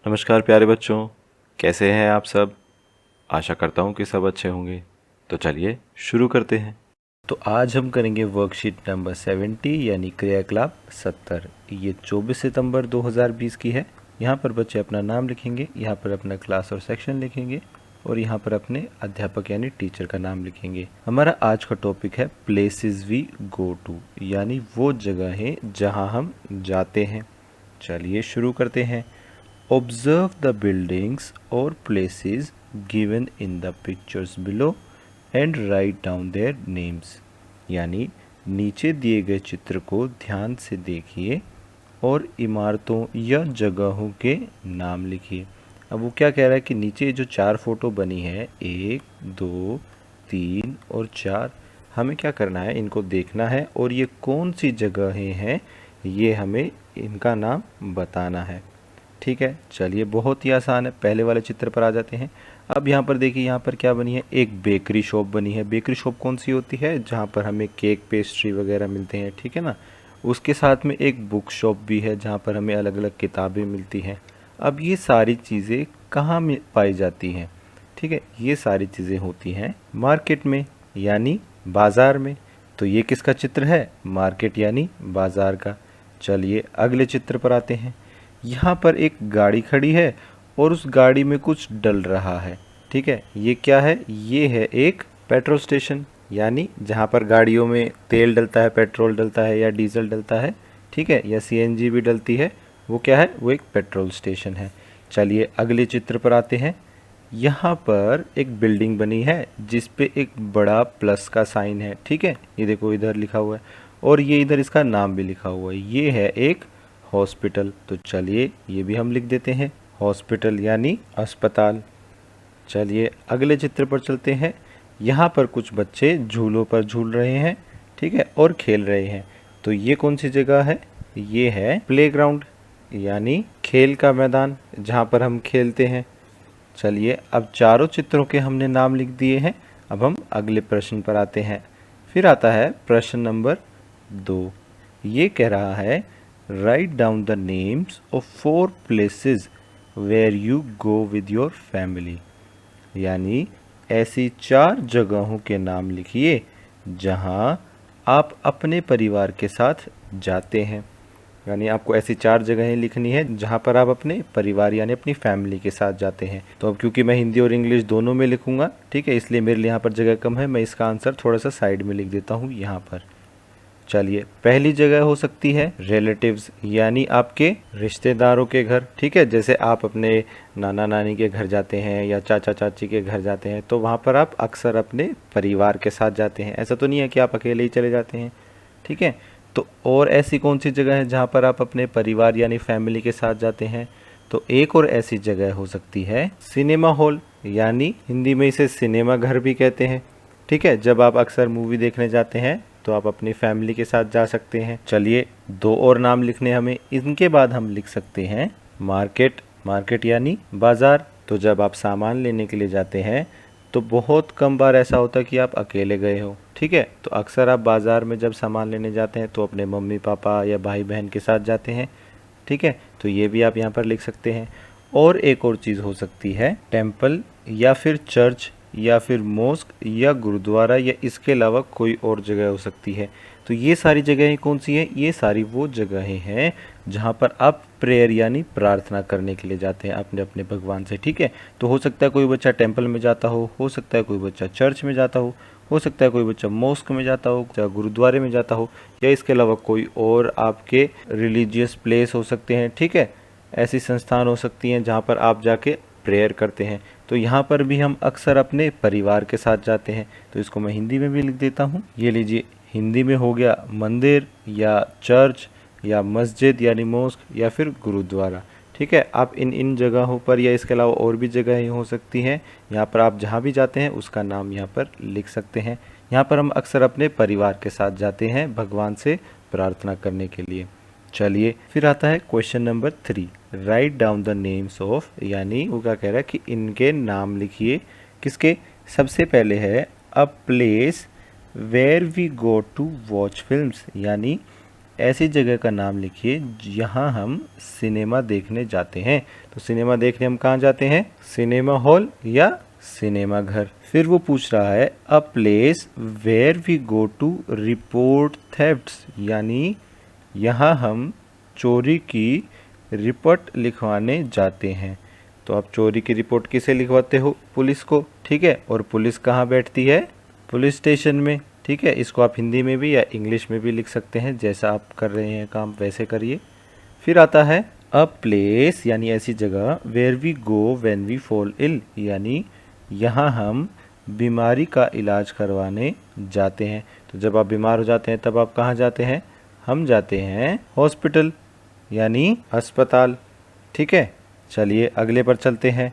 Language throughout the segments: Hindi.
नमस्कार प्यारे बच्चों, कैसे हैं आप सब। आशा करता हूँ कि सब अच्छे होंगे। तो चलिए शुरू करते हैं। तो आज हम करेंगे वर्कशीट नंबर 70 यानी क्रियाकलाप 70। ये 24 सितंबर 2020 की है। यहाँ पर बच्चे अपना नाम लिखेंगे, यहाँ पर अपना क्लास और सेक्शन लिखेंगे और यहाँ पर अपने अध्यापक यानी टीचर का नाम लिखेंगे। हमारा आज का टॉपिक है प्लेसेस वी गो टू, यानी वो जगहें जहाँ हम जाते हैं। चलिए शुरू करते हैं। Observe the buildings or places given in the pictures below and write down their names। यानी नीचे दिए गए चित्र को ध्यान से देखिए और इमारतों या जगहों के नाम लिखिए। अब वो क्या कह रहा है कि नीचे जो 4 फोटो बनी है, 1, 2, 3 और 4, हमें क्या करना है, इनको देखना है और ये कौन सी जगहें हैं ये हमें इनका नाम बताना है। ठीक है, चलिए बहुत ही आसान है। पहले वाले चित्र पर आ जाते हैं। अब यहाँ पर देखिए, यहाँ पर क्या बनी है, एक बेकरी शॉप बनी है। बेकरी शॉप कौन सी होती है, जहाँ पर हमें केक पेस्ट्री वगैरह मिलते हैं, ठीक है ना। उसके साथ में एक बुक शॉप भी है जहाँ पर हमें अलग अलग किताबें मिलती हैं। अब ये सारी चीज़ें कहाँ में पाई जाती हैं, ठीक है, ये सारी चीज़ें होती हैं मार्केट में यानी बाज़ार में। तो ये किसका चित्र है, मार्केट यानी बाज़ार का। चलिए अगले चित्र पर आते हैं। यहाँ पर एक गाड़ी खड़ी है और उस गाड़ी में कुछ डल रहा है, ठीक है। ये क्या है, ये है एक पेट्रोल स्टेशन, यानी जहाँ पर गाड़ियों में तेल डलता है, पेट्रोल डलता है या डीजल डलता है, ठीक है, या सीएनजी भी डलती है। वो क्या है, वो एक पेट्रोल स्टेशन है। चलिए अगले चित्र पर आते हैं। यहाँ पर एक बिल्डिंग बनी है जिस पे एक बड़ा प्लस का साइन है, ठीक है, ये देखो इधर लिखा हुआ है और ये इधर इसका नाम भी लिखा हुआ है। ये है एक हॉस्पिटल। तो चलिए ये भी हम लिख देते हैं, हॉस्पिटल यानी अस्पताल। चलिए अगले चित्र पर चलते हैं। यहाँ पर कुछ बच्चे झूलों पर झूल रहे हैं, ठीक है, और खेल रहे हैं। तो ये कौन सी जगह है, ये है प्लेग्राउंड यानी खेल का मैदान जहाँ पर हम खेलते हैं। चलिए अब चारों चित्रों के हमने नाम लिख दिए हैं। अब हम अगले प्रश्न पर आते हैं। फिर आता है प्रश्न नंबर 2। ये कह रहा है write down the names of 4 places where you go with your family. यानी ऐसी 4 जगहों के नाम लिखिए जहां आप अपने परिवार के साथ जाते हैं। यानी आपको ऐसी 4 जगहें लिखनी है जहां पर आप अपने परिवार यानी अपनी फैमिली के साथ जाते हैं। तो अब क्योंकि मैं हिंदी और इंग्लिश दोनों में लिखूंगा, ठीक है, इसलिए मेरे लिए यहाँ पर जगह कम है। मैं इसका आंसर थोड़ा सा साइड में लिख देता हूँ यहाँ पर। चलिए पहली जगह हो सकती है रिलेटिव्स यानी आपके रिश्तेदारों के घर, ठीक है। जैसे आप अपने नाना नानी के घर जाते हैं या चाचा चाची के घर जाते हैं तो वहाँ पर आप अक्सर अपने परिवार के साथ जाते हैं। ऐसा तो नहीं है कि आप अकेले ही चले जाते हैं, ठीक है। तो और ऐसी कौन सी जगह है जहाँ पर आप अपने परिवार यानी फैमिली के साथ जाते हैं। तो एक और ऐसी जगह हो सकती है सिनेमा हॉल, यानी हिंदी में इसे सिनेमा घर भी कहते हैं, ठीक है। जब आप अक्सर मूवी देखने जाते हैं तो आप अपनी फैमिली के साथ जा सकते हैं। चलिए 2 और नाम लिखने हमें, इनके बाद हम लिख सकते हैं मार्केट। मार्केट यानी बाज़ार। तो जब आप सामान लेने के लिए जाते हैं तो बहुत कम बार ऐसा होता है कि आप अकेले गए हो, ठीक है। तो अक्सर आप बाज़ार में जब सामान लेने जाते हैं तो अपने मम्मी पापा या भाई बहन के साथ जाते हैं, ठीक है। तो ये भी आप यहाँ पर लिख सकते हैं। और एक और चीज़ हो सकती है टेम्पल या फिर चर्च या फिर मॉस्क या गुरुद्वारा या इसके अलावा कोई और जगह हो सकती है। तो ये सारी जगहें कौन सी हैं, ये सारी वो जगहें हैं जहाँ पर आप प्रेयर यानी प्रार्थना करने के लिए जाते हैं अपने अपने भगवान से, ठीक है। तो हो सकता है कोई बच्चा टेम्पल में जाता हो सकता है कोई बच्चा चर्च में जाता हो सकता है कोई बच्चा मॉस्क में जाता हो या गुरुद्वारे में जाता हो या इसके अलावा कोई और आपके रिलीजियस प्लेस हो सकते हैं, ठीक है। ऐसी संस्थान हो सकती हैं जहाँ पर आप जाके प्रेयर करते हैं। तो यहाँ पर भी हम अक्सर अपने परिवार के साथ जाते हैं। तो इसको मैं हिंदी में भी लिख देता हूँ। ये लीजिए, हिंदी में हो गया मंदिर या चर्च या मस्जिद यानी मॉस्क या फिर गुरुद्वारा, ठीक है। आप इन जगहों पर या इसके अलावा और भी जगहें हो सकती हैं, यहाँ पर आप जहाँ भी जाते हैं उसका नाम यहाँ पर लिख सकते हैं। यहाँ पर हम अक्सर अपने परिवार के साथ जाते हैं भगवान से प्रार्थना करने के लिए। चलिए फिर आता है question number 3। Right down the names of, यानी वो क्या कह रहा है कि इनके नाम लिखिए। किसके, सबसे पहले है a place where we go to watch films, यानी ऐसी जगह का नाम लिखिए यहाँ हम सिनेमा देखने जाते हैं। तो सिनेमा देखने हम कहाँ जाते हैं? सिनेमा हॉल या सिनेमा घर। फिर वो पूछ रहा है a place where we go to report thefts, यानी यहाँ हम चोरी की रिपोर्ट लिखवाने जाते हैं। तो आप चोरी की रिपोर्ट किसे लिखवाते हो? पुलिस को, ठीक है। और पुलिस कहाँ बैठती है? पुलिस स्टेशन में, ठीक है। इसको आप हिंदी में भी या इंग्लिश में भी लिख सकते हैं, जैसा आप कर रहे हैं काम वैसे करिए। फिर आता है अ प्लेस, यानी ऐसी जगह, where we go when we fall ill, यानी यहाँ हम बीमारी का इलाज करवाने जाते हैं। तो जब आप बीमार हो जाते हैं तब आप कहाँ जाते हैं? हम जाते हैं हॉस्पिटल, यानी अस्पताल, ठीक है। चलिए अगले पर चलते हैं।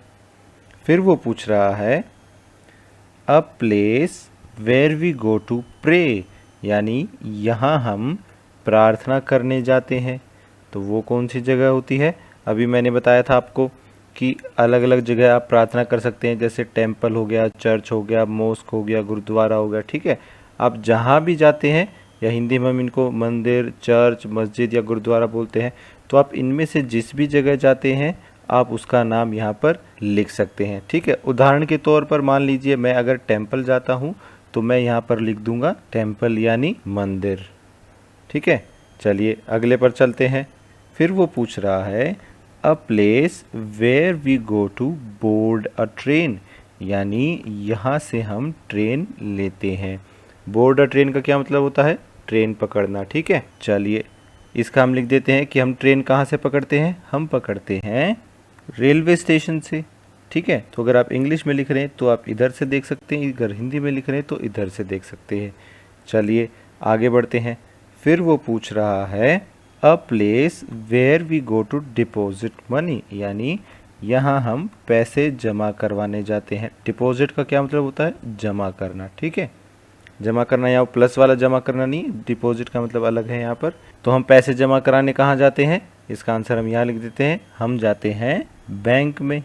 फिर वो पूछ रहा है a place where we go to pray, यानी यहाँ हम प्रार्थना करने जाते हैं। तो वो कौन सी जगह होती है? अभी मैंने बताया था आपको कि अलग अलग जगह आप प्रार्थना कर सकते हैं, जैसे टेंपल हो गया, चर्च हो गया, मॉस्क हो गया, गुरुद्वारा हो गया, ठीक है। आप जहाँ भी जाते हैं, या हिंदी में हम इनको मंदिर, चर्च, मस्जिद या गुरुद्वारा बोलते हैं, तो आप इनमें से जिस भी जगह जाते हैं आप उसका नाम यहाँ पर लिख सकते हैं, ठीक है। उदाहरण के तौर पर मान लीजिए मैं अगर टेंपल जाता हूँ तो मैं यहाँ पर लिख दूंगा टेंपल यानी मंदिर, ठीक है। चलिए अगले पर चलते हैं। फिर वो पूछ रहा है a place where we go to board a train, यानी यहाँ से हम ट्रेन लेते हैं। बोर्ड अ ट्रेन का क्या मतलब होता है? ट्रेन पकड़ना, ठीक है। चलिए इसका हम लिख देते हैं कि हम ट्रेन कहाँ से पकड़ते हैं? हम पकड़ते हैं रेलवे स्टेशन से, ठीक है। तो अगर आप इंग्लिश में लिख रहे हैं तो आप इधर से देख सकते हैं, अगर हिंदी में लिख रहे हैं तो इधर से देख सकते हैं। चलिए आगे बढ़ते हैं। फिर वो पूछ रहा है a place where we go to deposit money, यानी यहाँ हम पैसे जमा करवाने जाते हैं। डिपॉजिट का क्या मतलब होता है? जमा करना, ठीक है। जमा करना, यहाँ प्लस वाला जमा करना नहीं, डिपॉजिट का मतलब अलग है यहाँ पर। तो हम पैसे जमा कराने कहाँ जाते हैं? इसका आंसर हम यहाँ लिख देते हैं, हम जाते हैं बैंक में,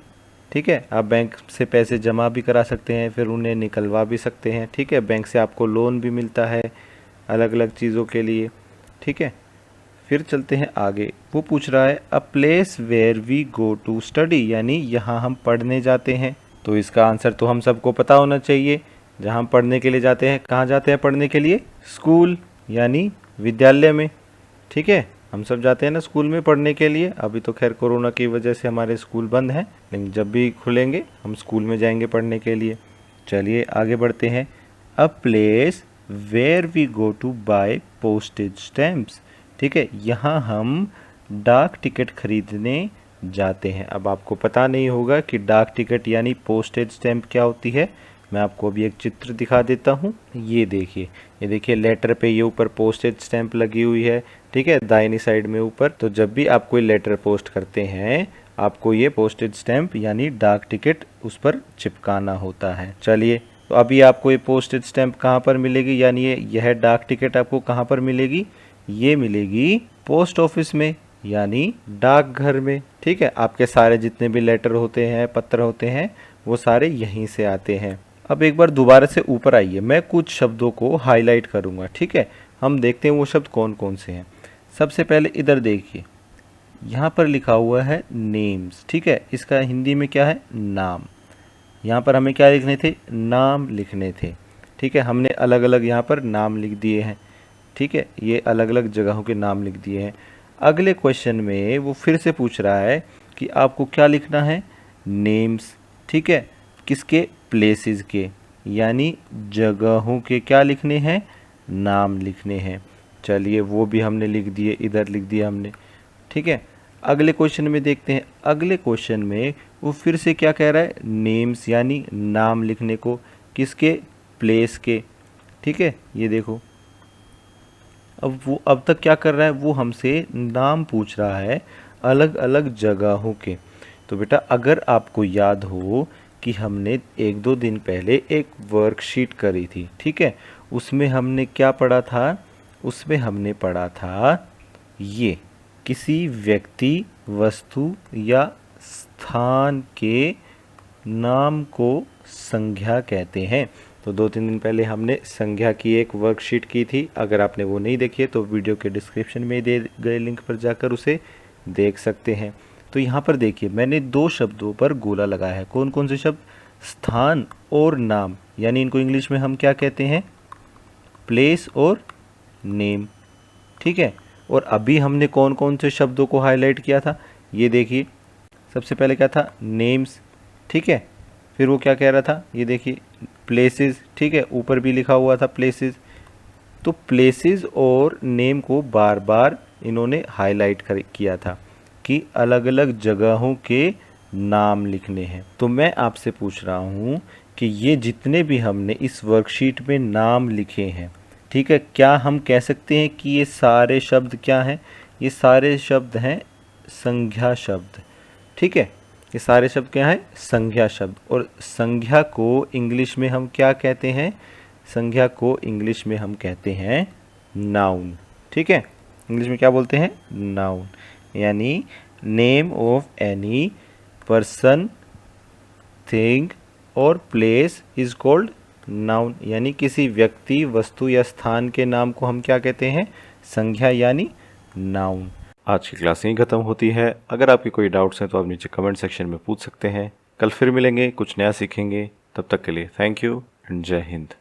ठीक है। आप बैंक से पैसे जमा भी करा सकते हैं, फिर उन्हें निकलवा भी सकते हैं, ठीक है। बैंक से आपको लोन भी मिलता है अलग अलग चीज़ों के लिए, ठीक है। फिर चलते हैं आगे। वो पूछ रहा है a place where we go to study, यानी यहाँ हम पढ़ने जाते हैं। तो इसका आंसर तो हम सबको पता होना चाहिए। जहाँ हम पढ़ने के लिए जाते हैं, कहाँ जाते हैं पढ़ने के लिए? स्कूल यानी विद्यालय में, ठीक है। हम सब जाते हैं ना स्कूल में पढ़ने के लिए। अभी तो खैर कोरोना की वजह से हमारे स्कूल बंद हैं, लेकिन जब भी खुलेंगे हम स्कूल में जाएंगे पढ़ने के लिए। चलिए आगे बढ़ते हैं। A place where we go to buy postage stamps, ठीक है। यहाँ हम डाक टिकट खरीदने जाते हैं। अब आपको पता नहीं होगा कि डाक टिकट यानी पोस्टेज स्टैम्प क्या होती है। मैं आपको अभी एक चित्र दिखा देता हूँ। ये देखिए लेटर पे ये ऊपर पोस्टेज स्टैम्प लगी हुई है, ठीक है, दाहिनी साइड में ऊपर। तो जब भी आप कोई लेटर पोस्ट करते हैं आपको ये पोस्टेज स्टैम्प यानी डाक टिकट उस पर चिपकाना होता है। चलिए तो अभी आपको ये पोस्टेज स्टैम्प कहाँ पर मिलेगी, यानी यह डाक टिकट आपको कहाँ पर मिलेगी? ये मिलेगी पोस्ट ऑफिस में यानी डाकघर में, ठीक है। आपके सारे जितने भी लेटर होते हैं, पत्र होते हैं, वो सारे यहीं से आते हैं। अब एक बार दोबारा से ऊपर आइए, मैं कुछ शब्दों को हाईलाइट करूंगा, ठीक है। हम देखते हैं वो शब्द कौन कौन से हैं। सबसे पहले इधर देखिए, यहाँ पर लिखा हुआ है नेम्स, ठीक है। इसका हिंदी में क्या है? नाम। यहाँ पर हमें क्या लिखने थे? नाम लिखने थे, ठीक है। हमने अलग अलग यहाँ पर नाम लिख दिए हैं, ठीक है। ये अलग अलग जगहों के नाम लिख दिए हैं। अगले क्वेश्चन में वो फिर से पूछ रहा है कि आपको क्या लिखना है? नेम्स, ठीक है। किसके? प्लेसेस के, यानी जगहों के क्या लिखने हैं? नाम लिखने हैं। चलिए वो भी हमने लिख दिए, इधर लिख दिया हमने, ठीक है। अगले क्वेश्चन में देखते हैं। अगले क्वेश्चन में वो फिर से क्या कह रहा है? नेम्स यानी नाम लिखने को। किसके? प्लेस के, ठीक है। ये देखो अब वो अब तक क्या कर रहा है? वो हमसे नाम पूछ रहा है अलग अलग जगहों के। तो बेटा अगर आपको याद हो कि हमने एक दो दिन पहले एक वर्कशीट करी थी, ठीक है, उसमें हमने क्या पढ़ा था? उसमें हमने पढ़ा था ये किसी व्यक्ति, वस्तु या स्थान के नाम को संज्ञा कहते हैं। तो 2-3 दिन पहले हमने संज्ञा की एक वर्कशीट की थी। अगर आपने वो नहीं देखी है तो वीडियो के डिस्क्रिप्शन में दिए गए लिंक पर जाकर उसे देख सकते हैं। तो यहाँ पर देखिए मैंने 2 शब्दों पर गोला लगाया है। कौन कौन से शब्द? स्थान और नाम, यानी इनको इंग्लिश में हम क्या कहते हैं? प्लेस और नेम। ठीक है। और अभी हमने कौन कौन से शब्दों को हाईलाइट किया था? ये देखिए, सबसे पहले क्या था? नेम्स। ठीक है। फिर वो क्या कह रहा था? ये देखिए, प्लेसेस। ठीक है, ऊपर भी लिखा हुआ था प्लेसेस। तो प्लेसेस और नेम को बार बार इन्होंने हाईलाइट किया था कि अलग अलग जगहों के नाम लिखने हैं। तो मैं आपसे पूछ रहा हूँ कि ये जितने भी हमने इस वर्कशीट में नाम लिखे हैं, ठीक है, क्या हम कह सकते हैं कि ये सारे शब्द क्या हैं? ये सारे शब्द हैं संज्ञा शब्द। ठीक है, ये सारे शब्द क्या हैं? संज्ञा शब्द। और संज्ञा को इंग्लिश में हम क्या कहते हैं? संज्ञा को इंग्लिश में हम कहते हैं नाउन। ठीक है, इंग्लिश में क्या बोलते हैं? नाउन। यानी name of any person, thing और प्लेस इज कॉल्ड नाउन। यानी किसी व्यक्ति, वस्तु या स्थान के नाम को हम क्या कहते हैं? संज्ञा यानी नाउन। आज की क्लास यहीं ख़त्म होती है। अगर आपके कोई डाउट्स हैं तो आप नीचे कमेंट सेक्शन में पूछ सकते हैं। कल फिर मिलेंगे, कुछ नया सीखेंगे। तब तक के लिए थैंक यू एंड जय हिंद।